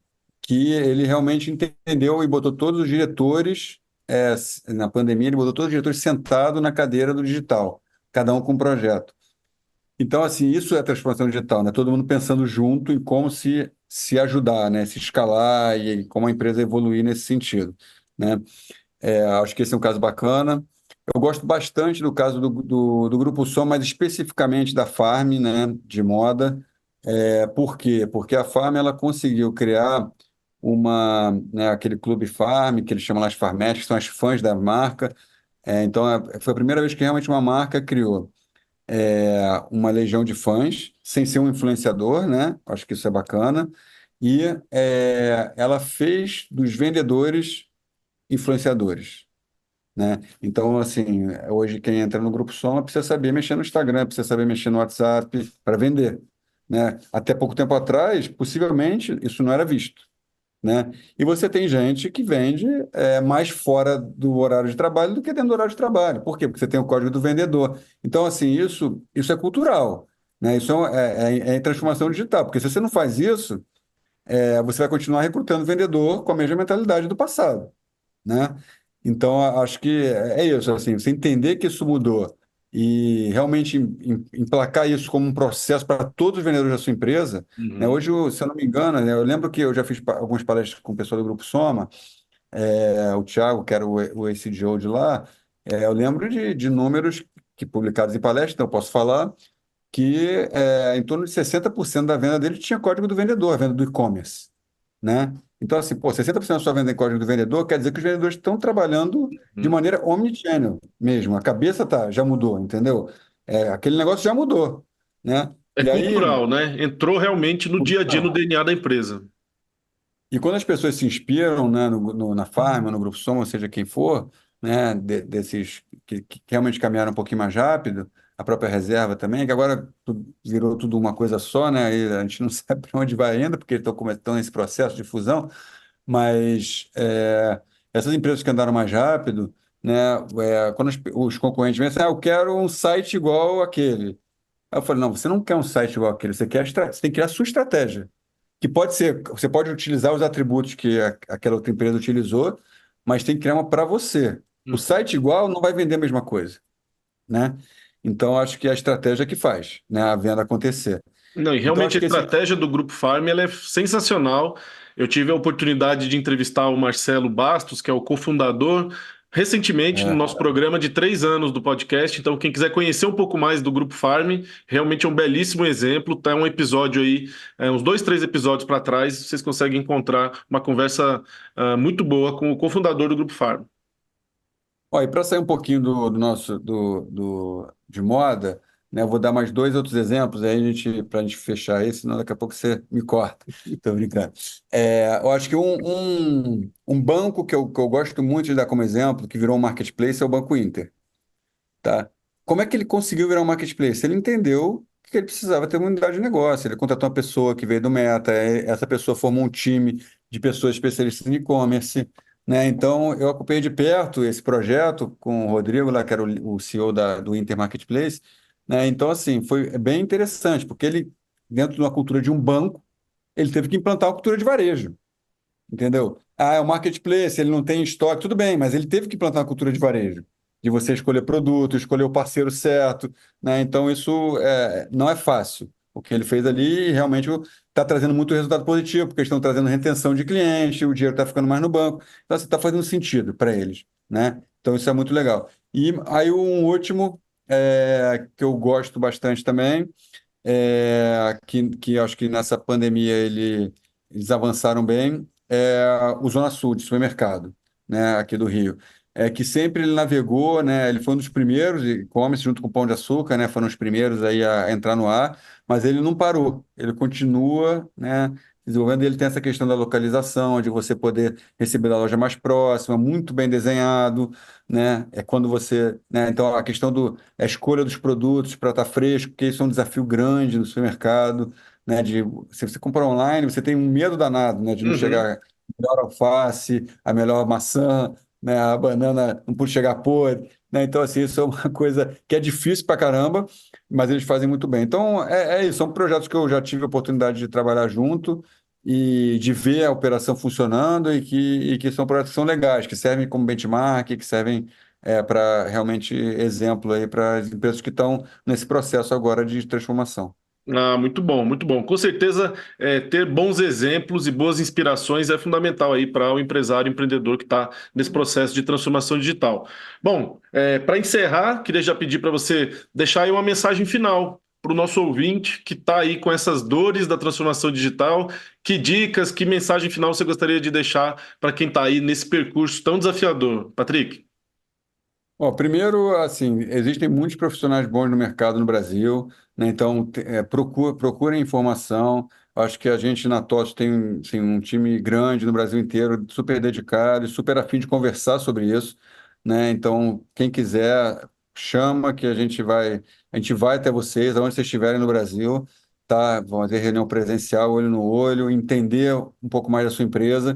que ele realmente entendeu e botou todos os diretores, na pandemia, ele botou todos os diretores sentados na cadeira do digital, cada um com um projeto. Então, assim, isso é transformação digital, né? Todo mundo pensando junto em como se ajudar, né? Se escalar e como a empresa evoluir nesse sentido, né? Acho que esse é um caso bacana. Eu gosto bastante do caso do Grupo Som, mas especificamente da Farm, né? De moda. Por quê? Porque a Farm ela conseguiu criar né, aquele clube Farm, que eles chamam lá as Farmettes, que são as fãs da marca. Então, foi a primeira vez que realmente uma marca criou uma legião de fãs, sem ser um influenciador, né? Acho que isso é bacana. E ela fez dos vendedores influenciadores, né? Então, assim, hoje quem entra no Grupo Soma precisa saber mexer no Instagram, precisa saber mexer no WhatsApp para vender, né? Até pouco tempo atrás, possivelmente, isso não era visto, né? E você tem gente que vende mais fora do horário de trabalho do que dentro do horário de trabalho. Por quê? Porque você tem o código do vendedor. Então, assim, isso é cultural, né? Isso é transformação digital, porque se você não faz isso, você vai continuar recrutando vendedor com a mesma mentalidade do passado, né? Então, acho que é isso, assim, você entender que isso mudou e realmente emplacar isso como um processo para todos os vendedores da sua empresa, né? Uhum. Hoje, se eu não me engano, né, eu lembro que eu já fiz algumas palestras com o pessoal do Grupo Soma, o Thiago, que era o ACGO de lá, eu lembro de números que publicados em palestra, então eu posso falar que em torno de 60% da venda dele tinha código do vendedor, a venda do e-commerce, né? Então, assim, pô, 60% da sua venda em código do vendedor quer dizer que os vendedores estão trabalhando de Uhum. maneira omnichannel mesmo. A cabeça já mudou, entendeu? Aquele negócio já mudou, né? É E aí, cultural, né? Entrou realmente no dia a dia, no não. DNA da empresa. E quando as pessoas se inspiram, né, na Farm, no Grupo Soma, ou seja, quem for, né, desses que realmente caminharam um pouquinho mais rápido, a própria reserva também, que agora virou tudo uma coisa só, né? E a gente não sabe para onde vai ainda, porque estão nesse processo de fusão. Mas essas empresas que andaram mais rápido, né, quando os concorrentes vêm assim, eu quero um site igual aquele. Aí eu falei, não, você não quer um site igual aquele, você tem que criar a sua estratégia. Que pode ser, você pode utilizar os atributos que aquela outra empresa utilizou, mas tem que criar uma para você. O Uhum. site igual não vai vender a mesma coisa, né? Então, acho que é a estratégia que faz, né, a venda acontecer. Não, e Então, realmente acho a que esse. estratégia do Grupo Farm ela é sensacional. Eu tive a oportunidade de entrevistar o Marcelo Bastos, que é o cofundador, recentemente no É, nosso programa de 3 anos do podcast. Então, quem quiser conhecer um pouco mais do Grupo Farm, realmente é um belíssimo exemplo. Tá um episódio aí, uns dois, três episódios para trás, vocês conseguem encontrar uma conversa muito boa com o cofundador do Grupo Farm. Ó, e para sair um pouquinho do nosso de moda, né, eu vou dar mais dois outros exemplos aí para a gente fechar esse, senão daqui a pouco você me corta. Estou brincando. Eu acho que um banco que eu gosto muito de dar como exemplo, que virou um marketplace, é o Banco Inter, tá? Como é que ele conseguiu virar um marketplace? Ele entendeu que ele precisava ter uma unidade de negócio. Ele contratou uma pessoa que veio do Meta, essa pessoa formou um time de pessoas especialistas em e-commerce, né? Então, eu acompanhei de perto esse projeto com o Rodrigo, lá, que era o CEO do Inter Marketplace, né? Então, assim, foi bem interessante, porque ele, dentro de uma cultura de um banco, ele teve que implantar uma cultura de varejo, entendeu? Ah, é um marketplace, ele não tem estoque, tudo bem, mas ele teve que implantar uma cultura de varejo, de você escolher produto, escolher o parceiro certo, né? Então, isso não é fácil. O que ele fez ali realmente está trazendo muito resultado positivo, porque eles estão trazendo retenção de cliente, o dinheiro está ficando mais no banco. Então, assim, está fazendo sentido para eles, né? Então, isso é muito legal. E aí, um último que eu gosto bastante também, que acho que nessa pandemia eles avançaram bem, o Zona Sul de supermercado, né, aqui do Rio. Que sempre ele navegou, né, ele foi um dos primeiros e-commerce junto com o Pão de Açúcar, né, foram os primeiros aí a entrar no ar, mas ele não parou, ele continua, né, desenvolvendo. Ele tem essa questão da localização, de você poder receber da loja mais próxima, muito bem desenhado, né, quando você, né, então a questão a escolha dos produtos para estar fresco, porque isso é um desafio grande no supermercado, né, se você comprar online, você tem um medo danado, né, de não Uhum. chegar a melhor alface, a melhor maçã, né, a banana não pode chegar podre, né, então assim, isso é uma coisa que é difícil pra caramba, mas eles fazem muito bem. Então isso, são projetos que eu já tive a oportunidade de trabalhar junto e de ver a operação funcionando e que são projetos que são legais, que servem como benchmark, que servem para realmente exemplo aí para as empresas que estão nesse processo agora de transformação. Ah, muito bom, muito bom. Com certeza, ter bons exemplos e boas inspirações é fundamental aí para o empresário, empreendedor que está nesse processo de transformação digital. Bom, para encerrar, queria já pedir para você deixar aí uma mensagem final para o nosso ouvinte que está aí com essas dores da transformação digital. Que dicas, que mensagem final você gostaria de deixar para quem está aí nesse percurso tão desafiador? Patrick? Bom, primeiro, assim, existem muitos profissionais bons no mercado no Brasil, né? Então, procurem informação. Acho que a gente na TOTS tem assim, um time grande no Brasil inteiro, super dedicado e super afim de conversar sobre isso, né? Então, quem quiser, chama que a gente vai até vocês, aonde vocês estiverem no Brasil, tá? Vamos ter reunião presencial, olho no olho, entender um pouco mais da sua empresa,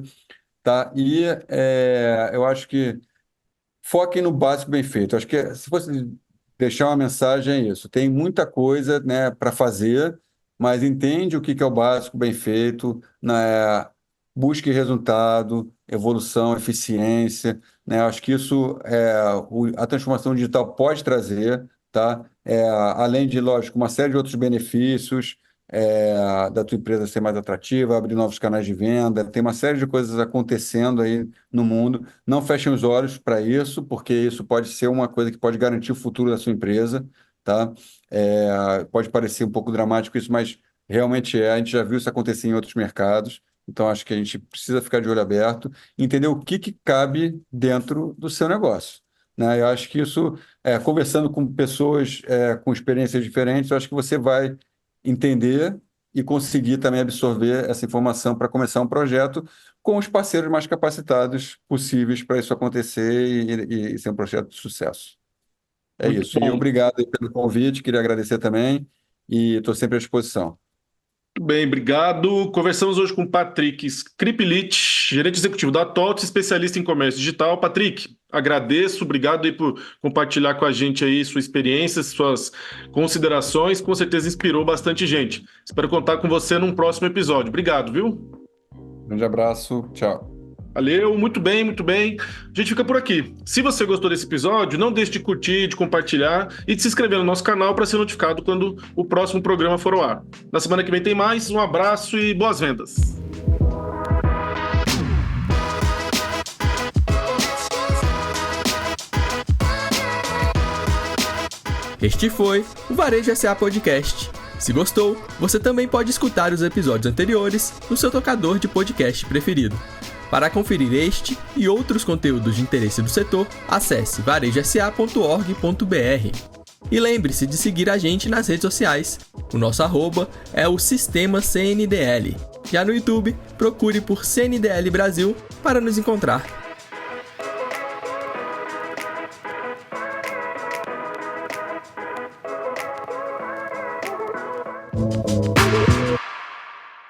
tá? E eu acho que foquem no básico bem feito. Acho que se fosse deixar uma mensagem é isso. Tem muita coisa, né, para fazer, mas entende o que é o básico bem feito, né, busque resultado, evolução, eficiência, né? Acho que isso a transformação digital pode trazer, tá? Além de, lógico, uma série de outros benefícios, da tua empresa ser mais atrativa, abrir novos canais de venda, tem uma série de coisas acontecendo aí no mundo. Não fechem os olhos para isso, porque isso pode ser uma coisa que pode garantir o futuro da sua empresa, tá? Pode parecer um pouco dramático isso, mas realmente a gente já viu isso acontecer em outros mercados, então acho que a gente precisa ficar de olho aberto e entender o que cabe dentro do seu negócio, né? Eu acho que isso, conversando com pessoas com experiências diferentes, eu acho que você vai entender e conseguir também absorver essa informação para começar um projeto com os parceiros mais capacitados possíveis para isso acontecer e ser um projeto de sucesso. É Muito isso. E bom. obrigado aí pelo convite, queria agradecer também e estou sempre à disposição. Muito bem, obrigado. Conversamos hoje com o Patrick Skriplich, gerente executivo da TOTS, especialista em comércio digital. Patrick, agradeço, obrigado aí por compartilhar com a gente aí sua experiência, suas considerações, com certeza inspirou bastante gente. Espero contar com você num próximo episódio. Obrigado, viu? Grande abraço, tchau. Valeu, muito bem, muito bem. A gente fica por aqui. Se você gostou desse episódio, não deixe de curtir, de compartilhar e de se inscrever no nosso canal para ser notificado quando o próximo programa for ao ar. Na semana que vem tem mais. Um abraço e boas vendas. Este foi o Varejo SA Podcast. Se gostou, você também pode escutar os episódios anteriores no seu tocador de podcast preferido. Para conferir este e outros conteúdos de interesse do setor, acesse varejosa.org.br. E lembre-se de seguir a gente nas redes sociais. O nosso @ é o Sistema CNDL. Já no YouTube, procure por CNDL Brasil para nos encontrar.